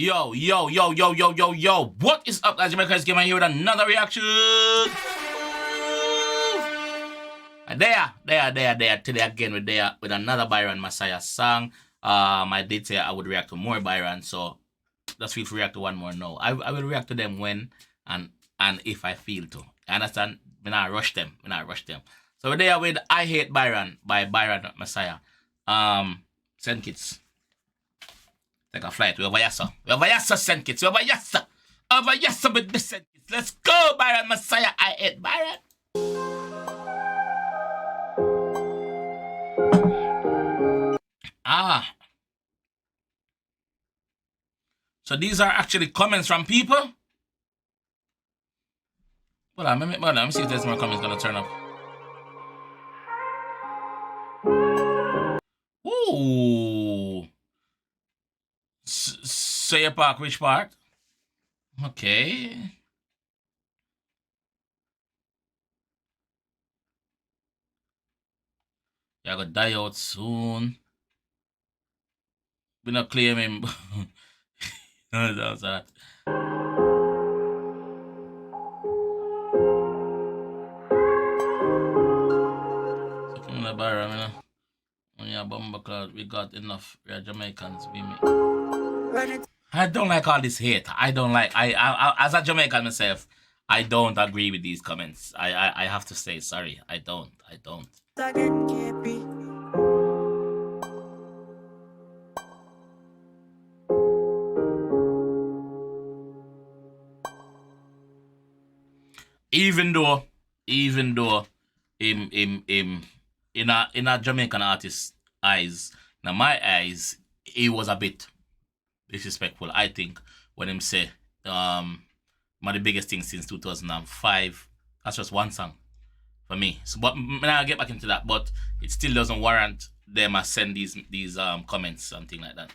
Yo. What is up, guys? JAMAICA'S here with another reaction. There. Today again with another Byron Messia song. I did say I would react to more Byron, so let's feel free to react to one more now. I will react to them when and if I feel to. You understand? Me not rush them. So we're there with I Hate Byron by Byron Messia. Send kids. Take a flight. We over yassa. Send kids. We over yassa. With this send kids. Let's go, Byron Messia. I Hate Byron. So these are actually comments from people. Hold on, let me see if there's more comments gonna turn up. Ooh. Say a park, which part? Okay. Yeah, I gotta die out soon. We not claim him. No, that's that. We got enough. We are Jamaicans. I don't like all this hate. I don't like. I as a Jamaican myself, I don't agree with these comments. I have to say sorry. I don't. Even though in a Jamaican artist's eyes, now my eyes, he was a bit disrespectful, I think, when him say one of the biggest things since 2005. That's just one song for me. So, but I'll get back into that. But it still doesn't warrant them to send these comments, something like that.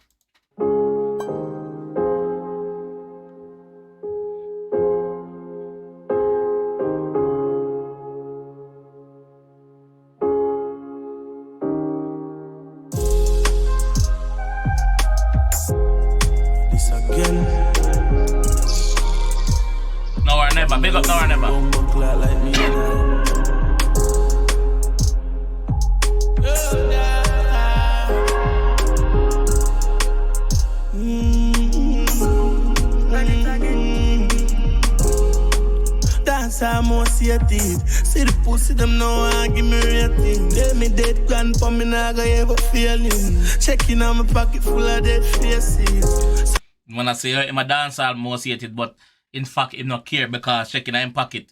Now or never, big up now or never. That's how I'm associated. See the pussy, them now and give me rating. Tell me dead grandpa, me nah go ever feeling. Checking on my pocket full of dead faces. When I say I'm a dancer, I'm associated, but in fact, he not care because checking in pocket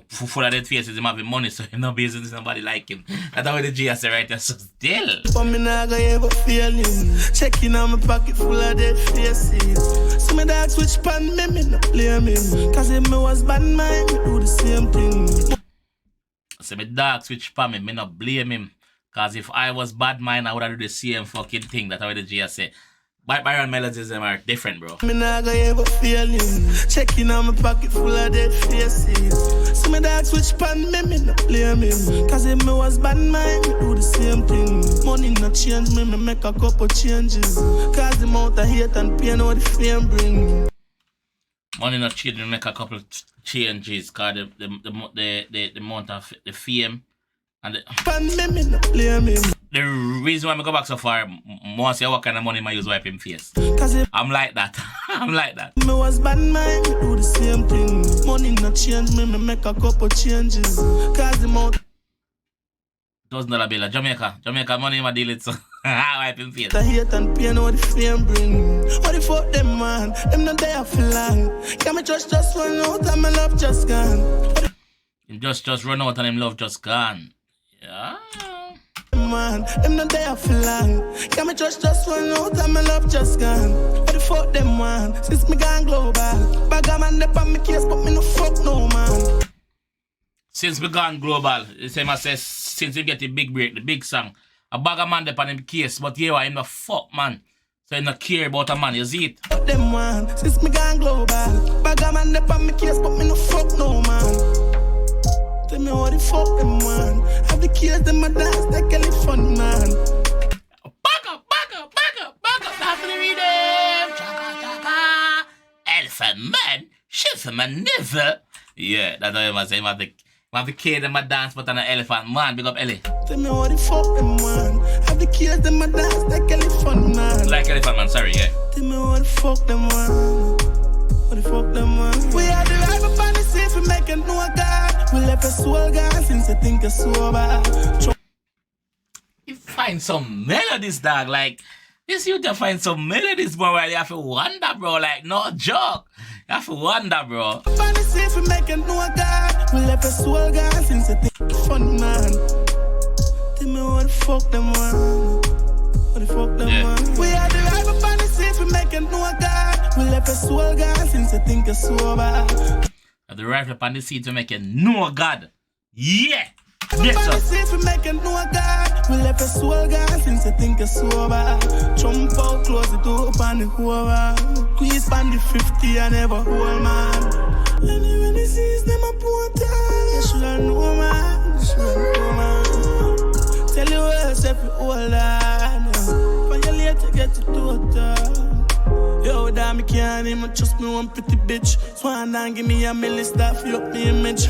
full of dead faces, him having money, so him not basing somebody like him. That's how the G say right there, so still. But me nah go ever feeling. Checking on my pocket full of dead faces. So my dog switch pan me not blame him. Cause if me was bad mind, me do the same thing. So my dog switch pan me not blame him. Cause if I was bad mind, I would have do the same fucking thing. That's how the G say. Byron melodies are different, bro. Me nah go ever feeling. Checking on my pocket full of dead faces. So my dog switch pan me not blame him. Cause if me was bad mind, me do the same thing. Money not change me make a couple changes. Cause the amount of hate and pain what the fame bring. Money not change me make a couple changes. Cause the amount of the fame and the reason why I go back so far, more say what kind of money I use wipe him face. I'm like that. Me was bad mind, me do the same thing. Money not change me make a couple changes. Cause the amount $1,000 bill. Jamaica money I deal it so wipe him face. The hate and pain what the fame bring. What the fuck them man? Them not there for long. Can me just run out and my love just gone. Him just run out and him love just gone. Yeah. Man, them not there for long. Can me just run out and my love just gone. What the fuck them man? Since me gone global. Bag a man up on me case, but me no fuck no man. Since me gone global, the same as says since you get the big break, the big song. A bag a man up on him case, but yeah, him no fuck man. So him not care about a man, you see it? Fuck them man, since me gone global. Bag a man up on me case, but me no fuck no man. Tell me what the fuck them man. Have the kids them a dance, they can it fun man. Back up. That's the rhythm. She's my never. Yeah, that's what I say. I have the kid in my dance, but an elephant man. Big up Ellie. Tell me what the fuck them man. Have the kids in my dance like elephant man. Like elephant man, sorry, yeah. Tell me what the fuck them man. What the fuck them man. We are the right up on the sea for making no God. We left a soul gone since I think it's sober. You find some melodies, dog. Like, this you to find some melodies, bro, where you have to wonder, bro. Like, no joke. You have to wonder, bro. Funny see for making no God. We left a soul gone since I think fun, man. Tell me what the fuck them want. What the fuck them want. We are the right up on the sea for making no God. We left a soul gone since I think it's sober. The right up on the seat to make it no God. Yeah. Yes, sir. For making no God. We left a soul gone since I think it's sober. Jump out, close the door up on the over. Queen span the 50 and never hold man. And when he sees them a portal, you should know man. You should know man. Tell you else if you hold on. But you later get to total. Yo, damn, me can't even trust me one pretty bitch. Swan down, give me a milli stuff, you up me image.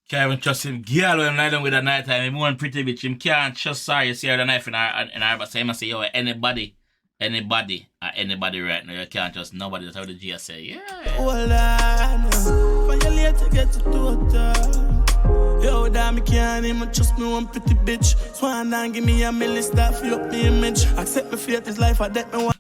Can't even trust him. Girl, when I'm lying down with a night time, him one pretty bitch. Him can't trust her. You see her the knife in her but say, him say, yo, anybody right now, you can't trust nobody. That's how the G say, yeah. Hold on, but you later get to total. Yo, damn, me can't even trust me one pretty bitch. Swan down, give me a milli stuff, you up me image. Accept me fate is life, I debt me one.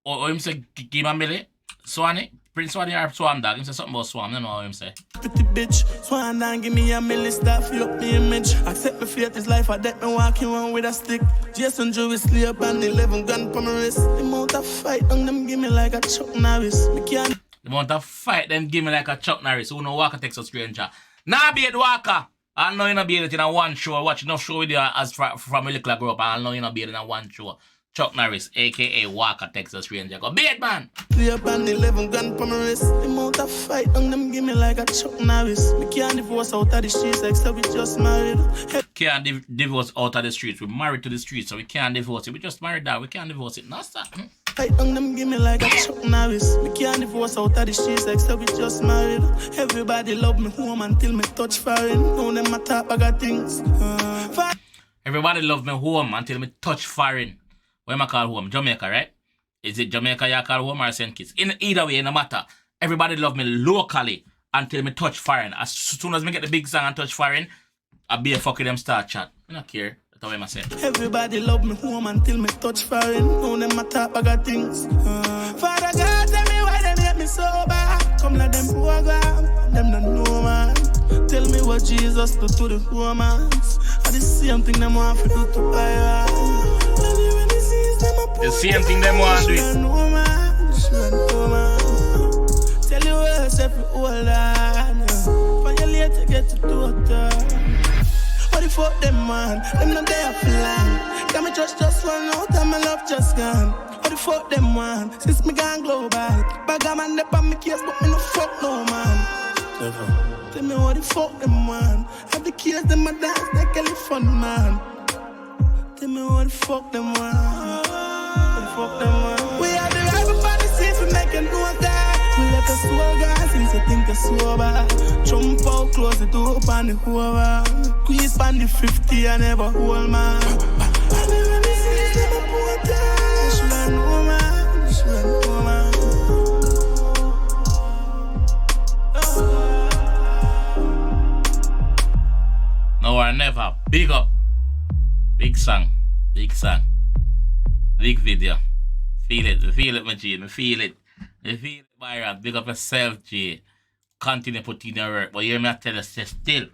Or him say, give me a milli? Swanny? Prince Swanny or Swan dog? Him say something about Swan, I don't know what him say. Pretty bitch, Swan down, give me a milli stuff, you up me image. Accept me fate is life, I debt me walking around with a stick. Jason Drew is sleep and 11 gun for my wrist. The amount of fight on them give me like a Chuck Norris. Me can't. The amount of fight them give me like a Chuck Norris. Who know Walker Texas Stranger? Nah, be it Walker. I know you not be it in a one show. Watch enough show with you as from a little grow up. I know you not be it in a one show. Chuck Norris, a.k.a. Walker, Texas Ranger. Go beat, man! 3 up and 11 gun for my wrist. The amount of fight on them give me like a Chuck Norris. Me can't divorce out of the streets like so we just married. Can't divorce out of the streets. We're married to the streets, so we can't divorce it. We just married that. We can't divorce it. No, sir. Fight on them give me like a Chuck Norris. Me can't divorce out of the streets like so we just married. Everybody love me home until me touch foreign. Now them a talk bag of things. Everybody love me home until me touch foreign. What am I call home? Jamaica, right? Is it Jamaica you call home or St. Kitts? In either way, no matter. Everybody love me locally until me touch foreign. As soon as me get the big song and touch foreign, I be a fucking them start chat. I don't care. That's what I say. Everybody love me home until me touch foreign. Now them a talk bag of things. Father God, tell me why they make me sober. Come let them program. Them don't know, man. Tell me what Jesus do to the romance. I the same thing them want to do to Byron. The same thing them want to do. Tell you else if you hold on. But you later get to total. What the fuck them man? Them not there for long. Got me just run out and my love just gone. What the fuck them man? Since me gone global. Bag a man up on me case but me no fuck no man. Never. Tell me what the fuck them man? Have the kids them a dance like elephant man. Tell me what the fuck them man? Fuck them man. We are the right up on the sea for making no God. We left a soul gone since I think it's sober. Jump out, close the door up on the over. Queen span the 50 and never hold man. And when they see them a portal, you should know man. You should know man. No or never. Big up. Big song. Big song. Big video. Feel it, my G. Me feel it, Byron. Big up yourself, G. Continue putting your work. But you hear me tell you, still,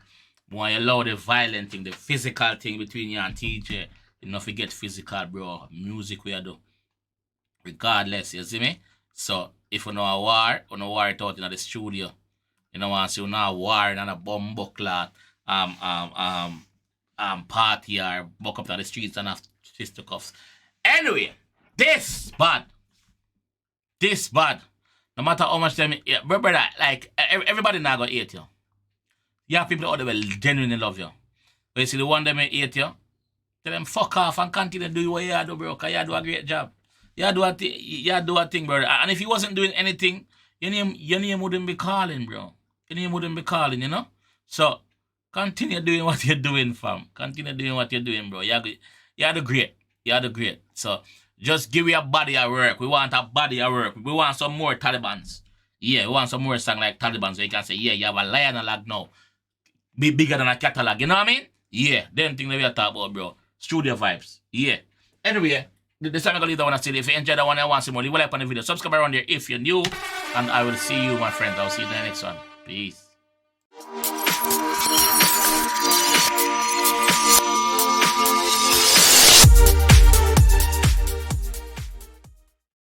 when you allow the violent thing, the physical thing between you and TJ, you don't forget physical, bro. Music we do. Regardless, you see me? So, if you know a war, you know war it out in the studio. You know want to see you know a war and a bomb buckler, party or buck up to the streets and have fisticuffs. Anyway, this bad. No matter how much them, yeah, brother, like everybody now gonna hate you. You have people out there will genuinely love you. But you see the one them hate you, tell them fuck off and continue to do what you do, bro. Cause you do a great job. You do a thing, brother. And if you wasn't doing anything, your name wouldn't be calling, bro. Your name wouldn't be calling, you know? So, continue doing what you're doing, fam. Continue doing what you're doing, bro. You're the great. You're the great. So, just give your body a work. We want a body a work. We want some more Talibans. Yeah, we want some more songs like Taliban so you can say, yeah, you have a lion log now. Be bigger than a catalog, you know what I mean? Yeah, them thing that we are talking about, bro. Studio vibes. Yeah. Anyway, this time I'm going to leave that one still. If you enjoyed that one and want some more, leave a like on the video. Subscribe around there if you're new. And I will see you, my friends. I'll see you in the next one. Peace.